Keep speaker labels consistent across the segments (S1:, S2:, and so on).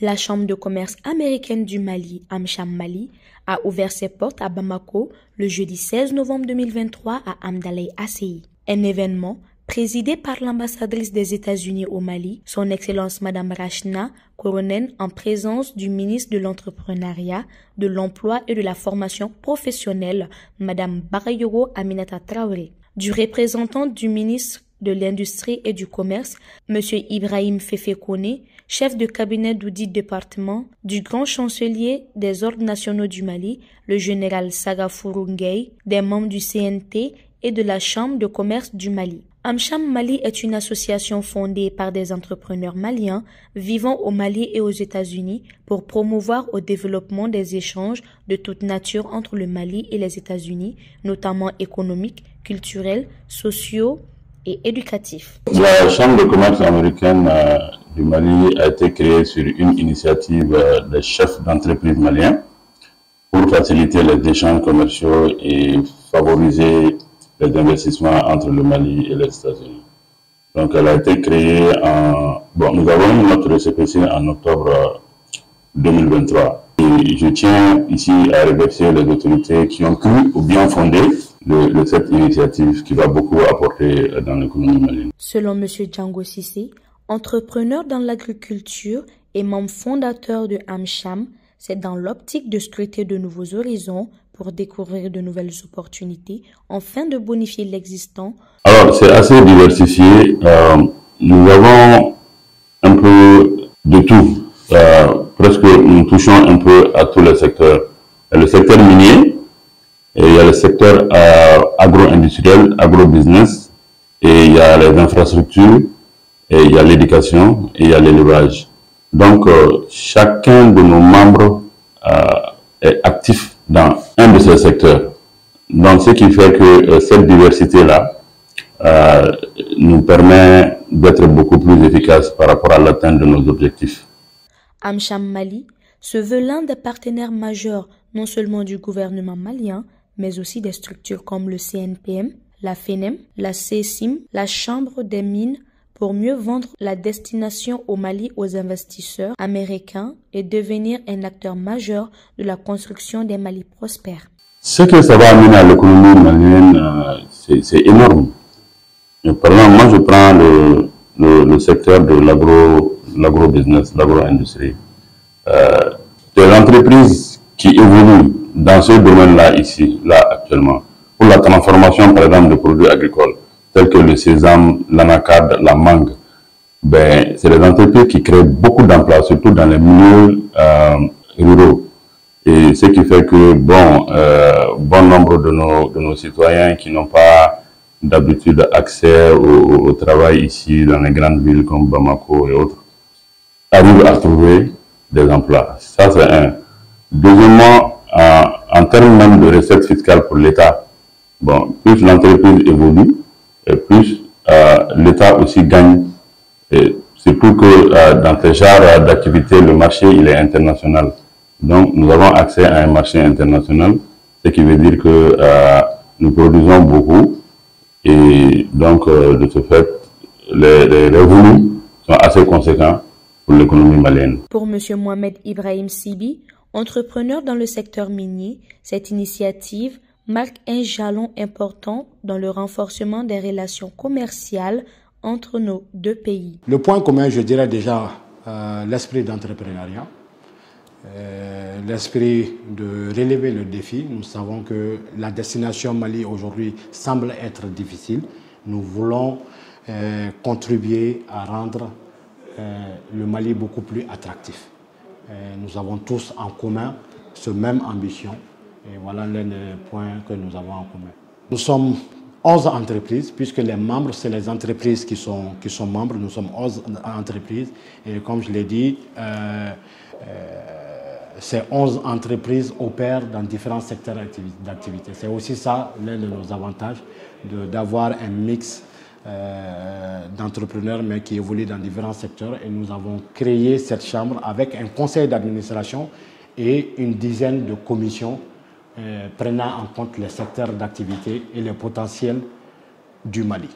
S1: La Chambre de commerce américaine du Mali, AmCham Mali, a ouvert ses portes à Bamako le jeudi 16 novembre 2023 à Hamdalay ACI. Un événement présidé par l'ambassadrice des États-Unis au Mali, son Excellence Madame Rachna Koronen, en présence du ministre de l'Entrepreneuriat, de l'Emploi et de la Formation professionnelle, Madame Barayoro Aminata Traoré, du représentant du ministre de l'Industrie et du Commerce, M. Ibrahim Fefekone, chef de cabinet d'audit département, du grand chancelier des ordres nationaux du Mali, le général Sagafurou Ngueye, des membres du CNT et de la Chambre de commerce du Mali. AmCham Mali est une association fondée par des entrepreneurs maliens vivant au Mali et aux États-Unis pour promouvoir au développement des échanges de toute nature entre le Mali et les États-Unis, notamment économiques, culturels, sociaux et éducatifs.
S2: La Chambre de commerce américaine du Mali a été créée sur une initiative des chefs d'entreprise maliens pour faciliter les échanges commerciaux et favoriser les investissements entre le Mali et les États-Unis. Donc elle a été créée nous avons eu notre récépissé en octobre 2023. Et je tiens ici à remercier les autorités qui ont cru ou bien fondé cette initiative qui va beaucoup apporter dans l'économie malienne.
S1: Selon M. Django Sissé, entrepreneur dans l'agriculture et membre fondateur de AmCham, c'est dans l'optique de scruter de nouveaux horizons pour découvrir de nouvelles opportunités, afin de bonifier l'existant.
S2: Alors, c'est assez diversifié. Nous avons un peu de tout. Presque nous touchons un peu à tous les secteurs. Il y a le secteur minier, et il y a le secteur agro-industriel, agro-business, et il y a les infrastructures, et il y a l'éducation, et il y a l'élevage. Donc, chacun de nos membres est actif dans un de ces secteurs. Donc, ce qui fait que cette diversité-là nous permet d'être beaucoup plus efficaces par rapport à l'atteinte de nos objectifs.
S1: AmCham Mali se veut l'un des partenaires majeurs non seulement du gouvernement malien, mais aussi des structures comme le CNPM, la FENEM, la CECIM, la Chambre des mines, pour mieux vendre la destination au Mali aux investisseurs américains et devenir un acteur majeur de la construction des Mali prospères.
S2: Ce que ça va amener à l'économie malienne, c'est énorme. Par exemple, moi je prends le secteur de l'agro-business, l'agro-industrie. Des entreprises qui évoluent dans ce domaine-là actuellement, pour la transformation par exemple de produits agricoles, tels que le sésame, l'anacarde, la mangue, c'est des entreprises qui créent beaucoup d'emplois, surtout dans les milieux ruraux. Et ce qui fait que bon nombre de nos citoyens qui n'ont pas d'habitude accès au travail ici dans les grandes villes comme Bamako et autres, arrivent à trouver des emplois. Ça, c'est un. Deuxièmement, en termes même de recettes fiscales pour l'État, plus l'entreprise évolue, et plus l'État aussi gagne. C'est pour que dans ce genre d'activité, le marché il est international. Donc nous avons accès à un marché international, ce qui veut dire que nous produisons beaucoup et donc de ce fait, les revenus sont assez conséquents pour l'économie malienne.
S1: Pour M. Mohamed Ibrahim Sibi, entrepreneur dans le secteur minier, cette initiative marque un jalon important dans le renforcement des relations commerciales entre nos deux pays.
S3: Le point commun, je dirais déjà, l'esprit d'entrepreneuriat, l'esprit de relever le défi. Nous savons que la destination Mali aujourd'hui semble être difficile. Nous voulons contribuer à rendre le Mali beaucoup plus attractif. Nous avons tous en commun cette même ambition. Et voilà l'un des points que nous avons en commun. Nous sommes 11 entreprises, puisque les membres, c'est les entreprises qui sont membres. Nous sommes 11 entreprises. Et comme je l'ai dit, ces 11 entreprises opèrent dans différents secteurs d'activité. C'est aussi ça l'un de nos avantages, d'avoir un mix d'entrepreneurs, mais qui évoluent dans différents secteurs. Et nous avons créé cette chambre avec un conseil d'administration et une dizaine de commissions prenant en compte les secteurs d'activité et les potentiels du Mali.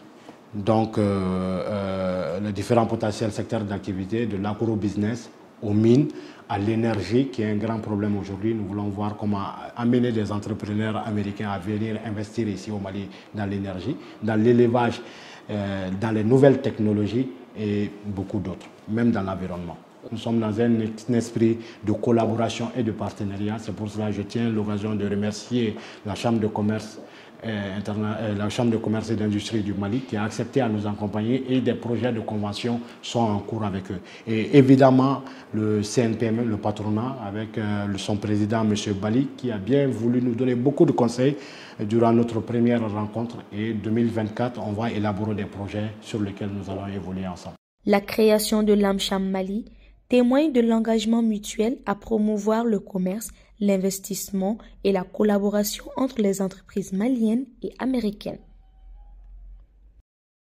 S3: Donc, les différents potentiels secteurs d'activité, de l'agro-business aux mines, à l'énergie, qui est un grand problème aujourd'hui. Nous voulons voir comment amener des entrepreneurs américains à venir investir ici au Mali dans l'énergie, dans l'élevage, dans les nouvelles technologies et beaucoup d'autres, même dans l'environnement. Nous sommes dans un esprit de collaboration et de partenariat. C'est pour cela que je tiens l'occasion de remercier la Chambre de commerce et d'industrie du Mali qui a accepté à nous accompagner et des projets de convention sont en cours avec eux. Et évidemment, le CNPM, le patronat, avec son président, M. Bali, qui a bien voulu nous donner beaucoup de conseils durant notre première rencontre. Et 2024, on va élaborer des projets sur lesquels nous allons évoluer ensemble.
S1: La création de l'AmCham Mali témoigne de l'engagement mutuel à promouvoir le commerce, l'investissement et la collaboration entre les entreprises maliennes et américaines.